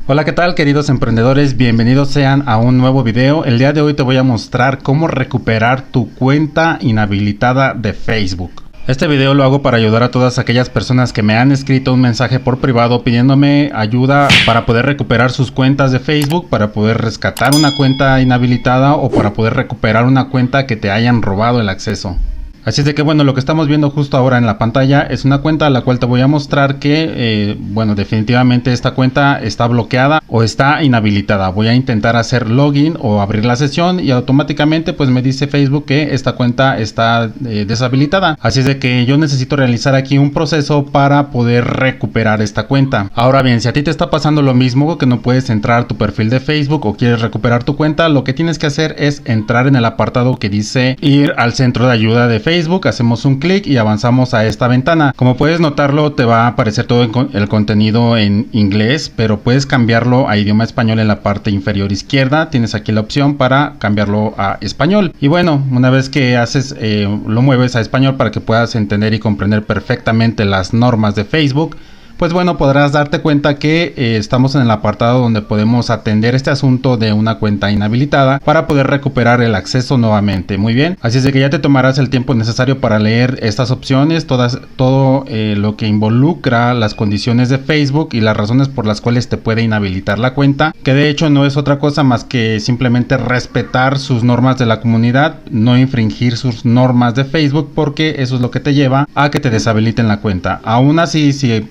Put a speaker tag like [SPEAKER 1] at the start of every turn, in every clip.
[SPEAKER 1] Hola, ¿qué tal, queridos emprendedores? Bienvenidos sean a un nuevo video. El día de hoy te voy a mostrar cómo recuperar tu cuenta inhabilitada de Facebook. Este video lo hago para ayudar a todas aquellas personas que me han escrito un mensaje por privado pidiéndome ayuda para poder recuperar sus cuentas de Facebook, para poder rescatar una cuenta inhabilitada o para poder recuperar una cuenta que te hayan robado el acceso. Así es de que bueno, lo que estamos viendo justo ahora en la pantalla es una cuenta a la cual te voy a mostrar que, bueno, definitivamente esta cuenta está bloqueada o está inhabilitada. Voy a intentar hacer login o abrir la sesión y automáticamente pues me dice Facebook que esta cuenta está deshabilitada. Así es de que yo necesito realizar aquí un proceso para poder recuperar esta cuenta. Ahora bien, si a ti te está pasando lo mismo, que no puedes entrar a tu perfil de Facebook o quieres recuperar tu cuenta, lo que tienes que hacer es entrar en el apartado que dice ir al centro de ayuda de Facebook. Hacemos un clic y avanzamos a esta ventana. Como puedes notarlo, te va a aparecer todo el contenido en inglés, pero puedes cambiarlo a idioma español en la parte inferior izquierda. Tienes aquí la opción para cambiarlo a español. Y bueno, una vez que haces, lo mueves a español para que puedas entender y comprender perfectamente las normas de Facebook, pues bueno, podrás darte cuenta que estamos en el apartado donde podemos atender este asunto de una cuenta inhabilitada para poder recuperar el acceso nuevamente. Muy bien, así es de que ya te tomarás el tiempo necesario para leer estas opciones, todo lo que involucra las condiciones de Facebook y las razones por las cuales te puede inhabilitar la cuenta, que de hecho no es otra cosa más que simplemente respetar sus normas de la comunidad, no infringir sus normas de Facebook, porque eso es lo que te lleva a que te deshabiliten la cuenta. Aún así, si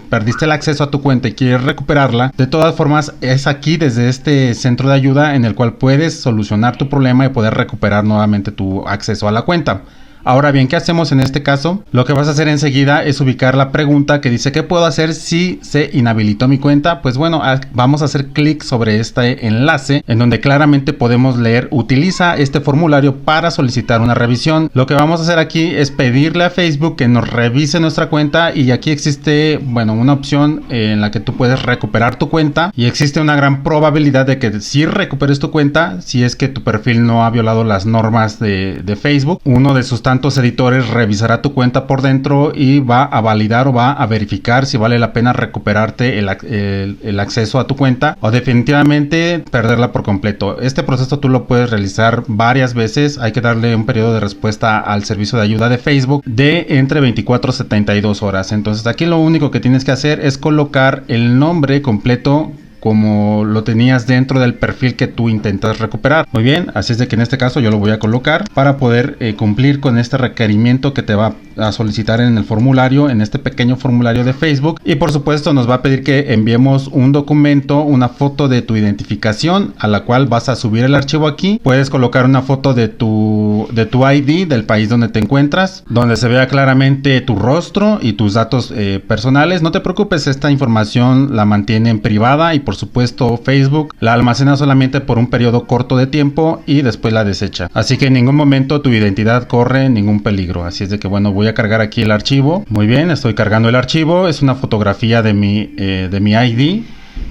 [SPEAKER 1] perdiste el acceso a tu cuenta y quieres recuperarla, de todas formas es aquí desde este centro de ayuda en el cual puedes solucionar tu problema y poder recuperar nuevamente tu acceso a la cuenta. Ahora bien, ¿qué hacemos en este caso? Lo que vas a hacer enseguida es ubicar la pregunta que dice ¿qué puedo hacer si se inhabilitó mi cuenta? Pues bueno, vamos a hacer clic sobre este enlace en donde claramente podemos leer utiliza este formulario para solicitar una revisión. Lo que vamos a hacer aquí es pedirle a Facebook que nos revise nuestra cuenta y aquí existe, bueno, una opción en la que tú puedes recuperar tu cuenta y existe una gran probabilidad de que sí recuperes tu cuenta si es que tu perfil no ha violado las normas de Facebook. Uno de sus tantos editores revisará tu cuenta por dentro y va a validar o va a verificar si vale la pena recuperarte el acceso a tu cuenta o definitivamente perderla por completo. Este proceso tú lo puedes realizar varias veces. Hay que darle un periodo de respuesta al servicio de ayuda de Facebook de entre 24 a 72 horas. Entonces aquí lo único que tienes que hacer es colocar el nombre completo como lo tenías dentro del perfil que tú intentas recuperar. Muy bien, así es de que en este caso yo lo voy a colocar para poder cumplir con este requerimiento que te va a solicitar en el formulario, en este pequeño formulario de Facebook. Y por supuesto nos va a pedir que enviemos un documento, una foto de tu identificación a la cual vas a subir el archivo aquí. Puedes colocar una foto de tu ID del país donde te encuentras, donde se vea claramente tu rostro y tus datos personales. No te preocupes, esta información la mantienen privada y por supuesto Facebook la almacena solamente por un periodo corto de tiempo y después la desecha. Así que en ningún momento tu identidad corre ningún peligro. Así es de que bueno, voy a cargar aquí el archivo. Muy bien, estoy cargando el archivo. Es una fotografía de mi ID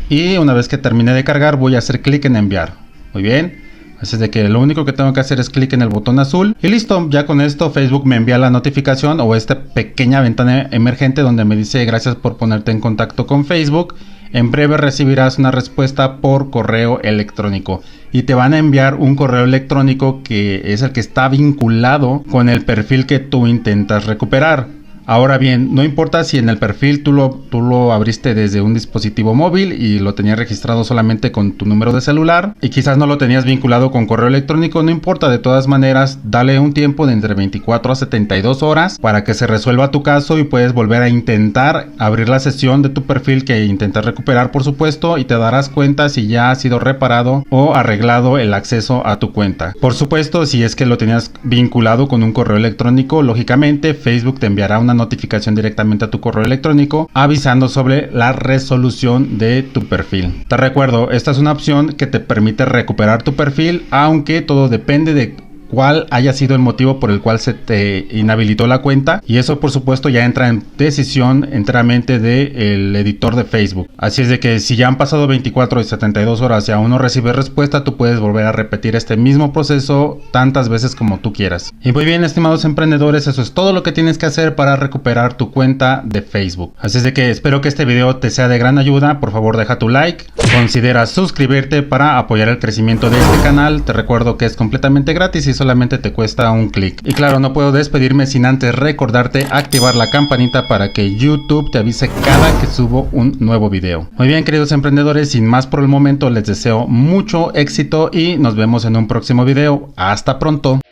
[SPEAKER 1] y una vez que termine de cargar voy a hacer clic en enviar. Muy bien. Así es de que lo único que tengo que hacer es clic en el botón azul y listo, ya con esto Facebook me envía la notificación o esta pequeña ventana emergente donde me dice gracias por ponerte en contacto con Facebook. En breve recibirás una respuesta por correo electrónico y te van a enviar un correo electrónico que es el que está vinculado con el perfil que tú intentas recuperar. Ahora bien, no importa si en el perfil tú lo abriste desde un dispositivo móvil y lo tenías registrado solamente con tu número de celular y quizás no lo tenías vinculado con correo electrónico, no importa, de todas maneras dale un tiempo de entre 24 a 72 horas para que se resuelva tu caso y puedes volver a intentar abrir la sesión de tu perfil que intentas recuperar, por supuesto, y te darás cuenta si ya ha sido reparado o arreglado el acceso a tu cuenta. Por supuesto, si es que lo tenías vinculado con un correo electrónico, lógicamente Facebook te enviará una notificación directamente a tu correo electrónico avisando sobre la resolución de tu perfil. Te recuerdo, esta es una opción que te permite recuperar tu perfil, aunque todo depende de cuál haya sido el motivo por el cual se te inhabilitó la cuenta, y eso por supuesto ya entra en decisión enteramente del editor de Facebook. Así es de que si ya han pasado 24 y 72 horas y aún no recibes respuesta, tú puedes volver a repetir este mismo proceso tantas veces como tú quieras. Y muy bien, estimados emprendedores, eso es todo lo que tienes que hacer para recuperar tu cuenta de Facebook. Así es de que espero que este video te sea de gran ayuda. Por favor, deja tu like, considera suscribirte para apoyar el crecimiento de este canal. Te recuerdo que es completamente gratis y solamente te cuesta un clic. Y claro, no puedo despedirme sin antes recordarte activar la campanita para que YouTube te avise cada que subo un nuevo video. Muy bien, queridos emprendedores, sin más por el momento, les deseo mucho éxito y nos vemos en un próximo video. Hasta pronto.